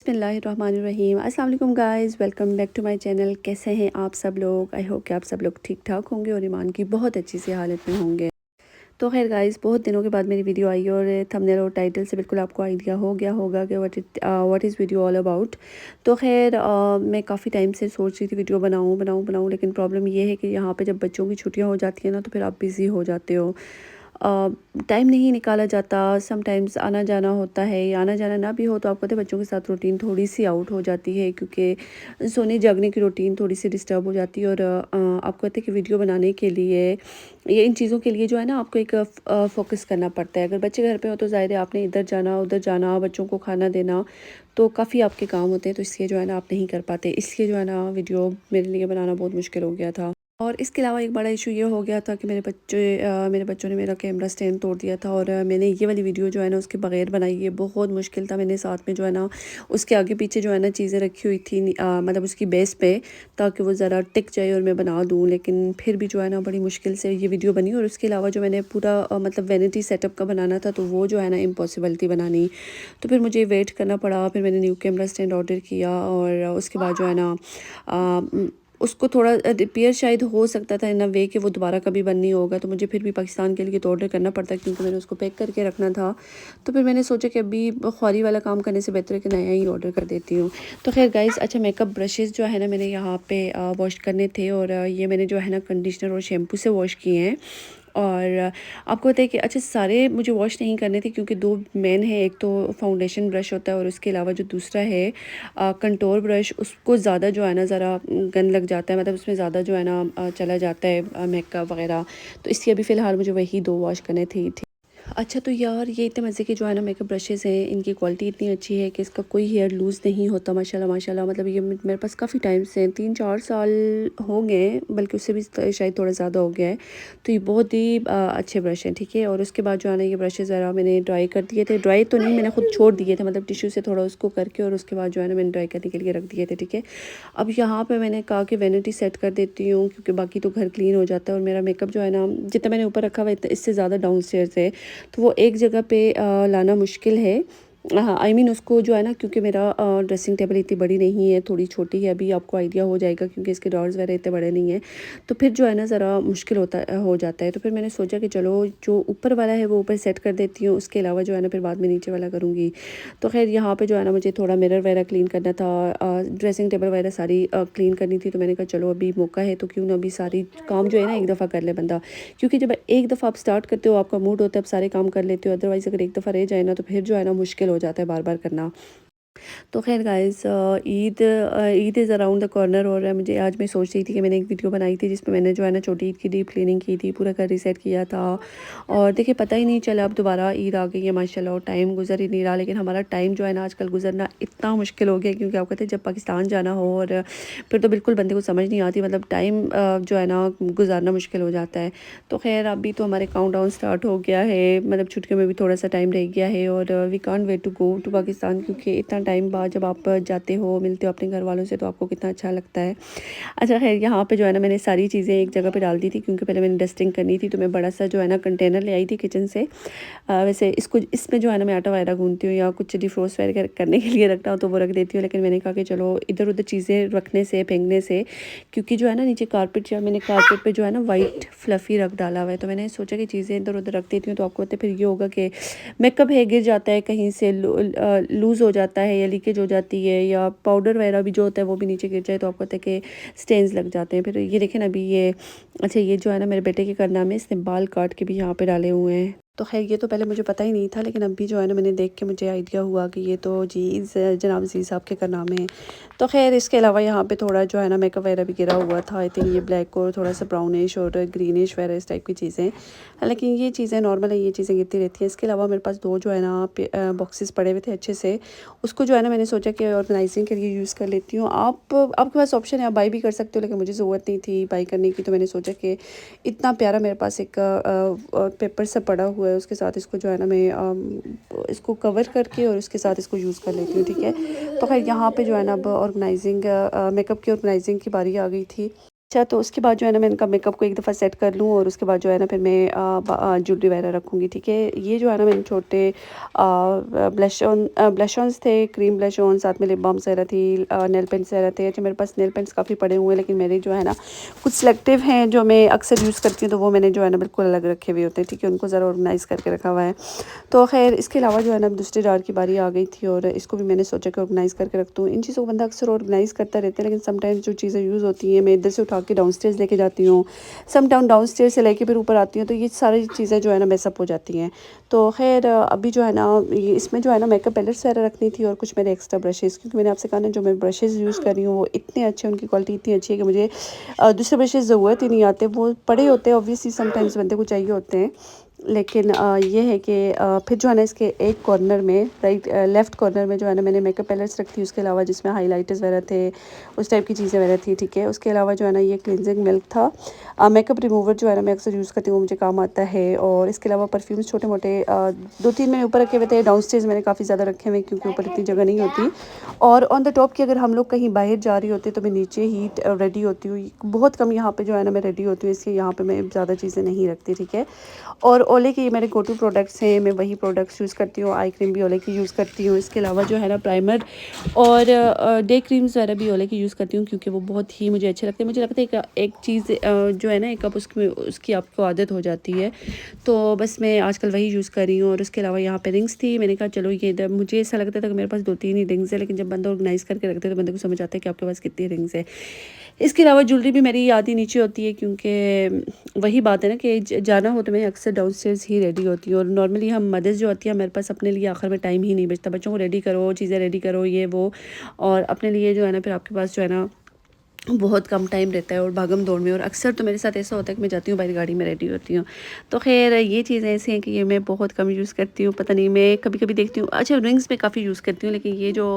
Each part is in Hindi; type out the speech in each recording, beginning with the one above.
बिस्मिल्लाहिर्रहमानिर्रहीम। अस्सलाम वालेकुम guys, welcome back to my channel. कैसे हैं आप सब लोग? आई होप कि आप सब लोग ठीक ठाक होंगे और ईमान की बहुत अच्छी सी हालत में होंगे। तो खैर गाइज़, बहुत दिनों के बाद मेरी वीडियो आई और थंबनेल और टाइटल से बिल्कुल आपको आइडिया हो गया होगा कि what is video all about. तो खैर मैं काफ़ी टाइम से सोच रही थी वीडियो बनाऊँ, लेकिन प्रॉब्लम ये है कि यहाँ पे जब बच्चों की छुट्टियाँ हो जाती हैं ना, तो फिर आप बिज़ी हो जाते हो। टाइम नहीं निकाला जाता। समटाइम्स आना जाना होता है, या आना जाना ना भी हो तो आपको पता है बच्चों के साथ रूटीन थोड़ी सी आउट हो जाती है, क्योंकि सोने जागने की रूटीन थोड़ी सी डिस्टर्ब हो जाती है। और आपको पता है कि वीडियो बनाने के लिए ये इन चीज़ों के लिए जो है ना, आपको एक फ़ोकस करना पड़ता है। अगर बच्चे घर पे हो तो ज़ाहिर है आपने इधर जाना उधर जाना, बच्चों को खाना देना, तो काफ़ी आपके काम होते हैं। तो इसलिए जो है ना आप नहीं कर पाते, इसलिए जो है ना वीडियो मेरे लिए बनाना बहुत मुश्किल हो गया था। और इसके अलावा एक बड़ा इशू ये हो गया था कि मेरे बच्चों ने मेरा कैमरा स्टैंड तोड़ दिया था, और मैंने ये वाली वीडियो जो है ना उसके बगैर बनाई है। बहुत मुश्किल था। मैंने साथ में जो है ना उसके आगे पीछे जो है ना चीज़ें रखी हुई थी, मतलब उसकी बेस पे, ताकि वो ज़रा टिक जाए और मैं बना दूँ। लेकिन फिर भी जो है ना बड़ी मुश्किल से ये वीडियो बनी। और उसके अलावा जो मैंने पूरा मतलब वैनिटी सेटअप का बनाना था, तो वो जो है ना इम्पॉसिबल थी बनानी। तो फिर मुझे वेट करना पड़ा। फिर मैंने न्यू कैमरा स्टैंड ऑर्डर किया, और उसके बाद जो है ना उसको थोड़ा रिपेयर शायद हो सकता था इन अ वे कि वो दोबारा कभी बंद नहीं होगा। तो मुझे फिर भी पाकिस्तान के लिए तो ऑर्डर करना पड़ता, क्योंकि मैंने उसको पैक करके रखना था। तो फिर मैंने सोचा कि अभी ख्वारी वाला काम करने से बेहतर है कि नया ही ऑर्डर कर देती हूँ। तो खैर गाइस, अच्छा मेकअप ब्रशेज़ जो है ना मैंने यहाँ पे वॉश करने थे, और ये मैंने जो है ना कंडीशनर और शैम्पू से वॉश किए हैं। और आपको पता है कि अच्छा सारे मुझे वॉश नहीं करने थे, क्योंकि दो मेन है। एक तो फाउंडेशन ब्रश होता है, और उसके अलावा जो दूसरा है कंटूर ब्रश, उसको ज़्यादा जो है ना ज़रा गंद लग जाता है, मतलब उसमें ज़्यादा जो है ना चला जाता है मेकअप वगैरह। तो इसलिए अभी फ़िलहाल मुझे वही दो वॉश करने थे। अच्छा तो यार, ये इतने मज़े के जो है ना मेकअप ब्रशेज़ हैं, इनकी क्वालिटी इतनी अच्छी है कि इसका कोई हेयर लूज़ नहीं होता। माशाल्लाह माशाल्लाह, मतलब ये मेरे पास काफ़ी टाइम से 3-4 साल हो गए हैं, बल्कि उससे भी शायद थोड़ा ज़्यादा हो गया है। तो ये बहुत ही अच्छे ब्रश हैं, ठीक है। और उसके बाद जो है ना ये ब्रशेज़ ज़रा मैंने ड्राई कर दिए थे। ड्राई तो नहीं, मैंने खुद छोड़ दिए थे, मतलब टिश्यू से थोड़ा उसको करके, और उसके बाद जो है ना मैंने ड्राई करने के लिए रख दिए थे, ठीक है। अब यहाँ पे मैंने कहा कि वैनिटी सेट कर देती हूँ, क्योंकि बाकी तो घर क्लीन हो जाता है। और मेरा मेकअप जो है ना जितना मैंने ऊपर रखा हुआ है इससे ज़्यादा डाउन स्टेयर्स है, तो वो एक जगह पे लाना मुश्किल है। हाँ, आई मीन उसको जो है ना, क्योंकि मेरा ड्रेसिंग टेबल इतनी बड़ी नहीं है, थोड़ी छोटी है। अभी आपको आइडिया हो जाएगा, क्योंकि इसके ड्रॉर्स वगैरह इतने बड़े नहीं हैं। तो फिर जो है ना ज़रा मुश्किल हो जाता है। तो फिर मैंने सोचा कि चलो जो ऊपर वाला है वो ऊपर सेट कर देती हूँ, उसके अलावा जो है ना फिर बाद में नीचे वाला करूँगी। तो खैर यहाँ पे जो है ना मुझे थोड़ा मिरर वगैरह क्लीन करना था, ड्रेसिंग टेबल वगैरह सारी क्लीन करनी थी। तो मैंने कहा चलो अभी मौका है, तो क्यों ना अभी सारी काम जो है ना एक दफ़ा कर ले बंदा, क्योंकि जब एक दफ़ा आप स्टार्ट करते हो आपका मूड होता है आप सारे काम कर लेते हो। अदरवाइज़ अगर एक दफ़ा रह जाए ना, तो फिर जो है ना मुश्किल हो जाता है बार बार करना। तो खैर guys, Eid is around the corner. और मुझे आज मैं सोच रही थी कि मैंने एक वीडियो बनाई थी जिसमें मैंने जो है ना छोटी ईद की डीप क्लीनिंग की थी, पूरा घर रीसेट किया था। और देखिए पता ही नहीं चला, अब दोबारा ईद आ गई है माशाल्लाह, और टाइम गुजर ही नहीं रहा। लेकिन हमारा टाइम जो है ना आजकल गुजरना इतना मुश्किल हो गया, क्योंकि आपको पता है जब पाकिस्तान जाना हो, और फिर तो बिल्कुल बंदे को समझ नहीं आती, मतलब टाइम जो है ना गुजारना मुश्किल हो जाता है। तो खैर अभी तो हमारे काउंटडाउन स्टार्ट हो गया है, मतलब छुट्टियों में भी थोड़ा सा टाइम रह गया है। और we can't wait to go to Pakistan, क्योंकि इतना टाइम बाद जब आप जाते हो मिलते हो अपने घर वालों से, तो आपको कितना अच्छा लगता है। अच्छा खैर यहाँ पे जो है ना मैंने सारी चीज़ें एक जगह पे डाल दी थी, क्योंकि पहले मैंने डस्टिंग करनी थी। तो मैं बड़ा सा जो है ना कंटेनर ले आई थी किचन से। वैसे इसमें जो है ना मैं आटा वगैरह गूंथती हूँ, या कुछ डिफ्रोस्ट वगैरह करने के लिए रखना हो तो वो रख देती हूँ। लेकिन मैंने कहा कि चलो इधर उधर चीज़ें रखने से फेंकने से, क्योंकि जो है ना नीचे कारपेट, या मैंने कारपेट पे जो है ना वाइट फ्लफ़ी रख डाला हुआ है, तो मैंने सोचा कि चीज़ें इधर उधर रख देती हूँ। तो आपको पता है फिर ये होगा कि मेकअप है गिर जाता है कहीं से, लूज़ हो जाता है, या लीकेज हो जाती है, या पाउडर वगैरह भी जो होता है वो भी नीचे गिर जाए, तो आपको पता है कि स्टेन्स लग जाते हैं। फिर ये देखें ना अभी ये, अच्छा ये जो है ना मेरे बेटे के करना में इसने बाल काट के भी यहाँ पे डाले हुए हैं। तो खैर ये तो पहले मुझे पता ही नहीं था, लेकिन अभी जो है ना मैंने देख के मुझे आइडिया हुआ कि ये तो जी जनाब जी साहब के करनामे हैं। तो खैर इसके अलावा यहाँ पे थोड़ा जो है ना मेकअप वगैरह भी गिरा हुआ था। आई थिंक ये ब्लैक और थोड़ा सा ब्राउनिश और ग्रीनिश वगैरह इस टाइप की चीज़ें, लेकिन ये चीज़ें नॉर्मल है, ये चीज़ें गिरती रहती हैं। इसके अलावा मेरे पास दो जो है ना बॉक्सेस पड़े हुए थे अच्छे से, उसको जो है ना मैंने सोचा कि ऑर्गेनाइजिंग के लिए यूज़ कर लेती हूँ। आपके पास ऑप्शन है, आप बाई भी कर सकते हो, लेकिन मुझे ज़रूरत नहीं थी बाई करने की। तो मैंने सोचा कि इतना प्यारा मेरे पास एक पेपर सा पड़ा हुआ है, उसके साथ इसको जो है ना मैं इसको कवर करके और उसके साथ इसको यूज़ कर लेती हूँ, ठीक है। तो खैर यहाँ पे जो है ना अब ऑर्गेनाइजिंग मेकअप की ऑर्गेनाइजिंग की बारी आ गई थी। अच्छा, तो उसके बाद जो है ना मैं इनका मेकअप को एक दफ़ा सेट कर लूँ और उसके बाद जो है ना फिर मैं ज्वेलरी वगैरह रखूँगी, ठीक है। ये जो है ना मैंने छोटे ब्लश ऑन्स थे, क्रीम ब्लश ऑन, साथ में लिप बाम्स वगैरह थी, नेल पेंट्स वगैरह थे। अच्छा, मेरे पास नेल पेंट्स काफ़ी पड़े हुए हैं, लेकिन मेरे जो है ना कुछ सिलेक्टिव हैं जो मैं अक्सर यूज़ करती हूँ, तो वो मैंने जो है ना बिल्कुल अलग रखे हुए होते हैं, ठीक है। उनको ज़रा ऑर्गेनाइज़ करके रखा हुआ है। तो खैर इसके अलावा जो है ना दूसरे जार की बारी आ गई थी और इसको भी मैंने सोचा कि ऑर्गेनाइज़ करके रख दूँ। इन चीज़ों को बंदा अक्सर ऑर्गेनाइज़ करता रहता है, लेकिन समटाइम्स जो चीज़ें यूज़ होती हैं मैं इधर से उठा के डाउनस्टेयर्स लेके जाती हूँ, डाउनस्टेयर्स से लेके फिर ऊपर आती हूँ, तो ये सारी चीज़ें जो है ना मेसअप हो जाती हैं। तो खैर अभी जो है ना ये इसमें जो है ना मेकअप पैलेट्स वगैरह रखनी थी और कुछ मेरे एक्स्ट्रा ब्रशेज़, क्योंकि मैंने आपसे कहा ना जो मैं ब्रशेज़ यूज़ कर रही हूँ वो इतने अच्छे, उनकी क्वालिटी इतनी अच्छी है कि मुझे दूसरे ब्रशेज़ ज़रूरत ही नहीं आते। वो पड़े होते हैं ऑब्वियसली, समटाइम्स बंदे को चाहिए होते हैं, लेकिन ये है कि फिर जो है ना इसके एक कॉर्नर में लेफ़्ट कॉर्नर में जो है ना मैंने मेकअप पैलेट्स रखी, उसके अलावा जिसमें हाइलाइटर्स वगैरह थे, उस टाइप की चीज़ें वगैरह थी, ठीक है। उसके अलावा जो है ना ये क्लिनजिंग मिल्क था, मेकअप रिमूवर जो है ना मैं अक्सर यूज़ करती हूँ, वो मुझे काम आता है। और इसके अलावा परफ्यूम्स छोटे मोटे 2-3 मैंने ऊपर रखे हुए थे, डाउनस्टेयर्स मैंने काफ़ी ज़्यादा रखे हुए हैं क्योंकि ऊपर इतनी जगह नहीं होती। और ऑन द टॉप की अगर हम लोग कहीं बाहर जा रही होती तो मैं नीचे ही रेडी होती हूँ, बहुत कम यहाँ पे जो है ना मैं रेडी होती हूँ, इसलिए यहाँ पे मैं ज़्यादा चीज़ें नहीं रखती, ठीक है। और ओले के ये मेरे गो टू प्रोडक्ट्स हैं, मैं वही प्रोडक्ट्स यूज़ करती हूँ। आई क्रीम भी ओले की यूज़ करती हूँ, इसके अलावा जो है ना प्राइमर और डे क्रीम्स वगैरह भी ओले की यूज़ करती हूँ, क्योंकि वो बहुत ही मुझे अच्छे लगते हैं। मुझे लगता है एक चीज़ जो है ना एक कप उसकी आपको आदत हो जाती है, तो बस मैं आजकल वही यूज़ कर रही हूँ। और उसके अलावा यहाँ पे रिंग्स थी, मैंने कहा चलो ये इधर, मुझे ऐसा लगता था कि मेरे पास 2-3 ही रिंग्स है, लेकिन जब बंदा ऑर्गेनाइज़ करके रखते हैं तो बंदे को समझ आता है कि आपके पास कितनी रिंग्स है। इसके अलावा ज्वेलरी भी मेरी आधी नीचे होती है, क्योंकि वही बात है ना कि जाना हो तो मैं अक्सर डाउनस्टेयर्स ही रेडी होती हूँ। और नॉर्मली हम मदर्स जो होती है, मेरे पास अपने लिए आखिर में टाइम ही नहीं बचता, बच्चों को रेडी करो, चीज़ें रेडी करो, ये वो, और अपने लिए जो है ना फिर आपके पास जो है ना बहुत कम टाइम रहता है और भागम दौड़ में। और अक्सर तो मेरे साथ ऐसा होता है कि मैं जाती हूँ बाहर गाड़ी में रेडी होती हूँ। तो खैर ये चीज़ें ऐसी हैं कि ये मैं बहुत कम यूज़ करती हूँ, पता नहीं, मैं कभी कभी देखती हूँ। अच्छा, रिंग्स में काफ़ी यूज़ करती हूँ, लेकिन ये जो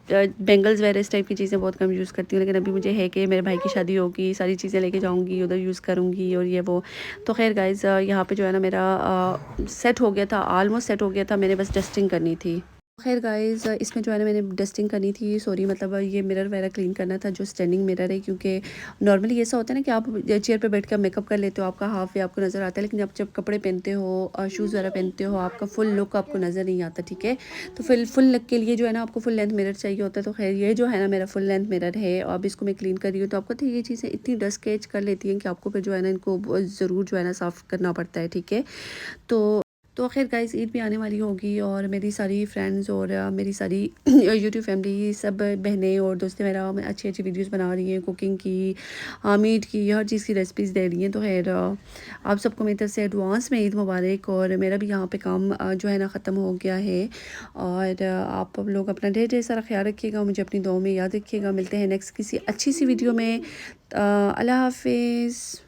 बेंगल्स वगैरह इस टाइप की चीज़ें बहुत कम यूज़ करती हूँ। लेकिन अभी मुझे है कि मेरे भाई की शादी होगी, सारी चीज़ें लेके जाऊँगी, उधर यूज़ करूँगी और ये वो। तो खैर गाइज़ यहाँ पे जो है ना मेरा सेट हो गया था, ऑलमोस्ट सेट हो गया था, मैंने बस डस्टिंग करनी थी। खैर गाइज़ इसमें जो है ना मैंने डस्टिंग करनी थी, सॉरी, मतलब ये मिरर वगैरह क्लीन करना था, जो स्टैंडिंग मिरर है, क्योंकि नॉर्मली ऐसा होता है ना कि आप चेयर पे बैठ कर मेकअप कर लेते हो, आपका हाफ वे आपको नज़र आता है, लेकिन आप जब कपड़े पहनते हो, शूज़ वगैरह पहनते हो, आपका फुल लुक आपको नज़र नहीं आता, ठीक है। तो फिर फुल लुक के लिए जो है ना आपको फुल लेंथ मिरर चाहिए होता है। तो खैर ये जो है ना मेरा फुल लेंथ मिरर है, अब इसको मैं क्लीन कर रही हूँ। तो आपको तो ये चीज़ें इतनी डस्ट कैच कर लेती हैं कि आपको फिर जो है ना इनको ज़रूर जो है ना साफ़ करना पड़ता है, ठीक है। तो खैर गाइस ईद भी आने वाली होगी और मेरी सारी फ्रेंड्स और मेरी सारी यूट्यूब फैमिली, सब बहनें और दोस्तें मेरा अच्छी अच्छी वीडियोस बना रही हैं, कुकिंग की, मीट की, हर चीज़ की रेसिपीज़ दे रही हैं। तो खैर आप सबको मेरी तरफ से एडवांस में ईद मुबारक। और मेरा भी यहाँ पे काम जो है ना ख़त्म हो गया है। और आप लोग अपना ढेर ढेर सारा ख्याल रखिएगा, मुझे अपनी दुआओं में याद रखिएगा। मिलते हैं नेक्स्ट किसी अच्छी सी वीडियो में। अल्लाह हाफिज़।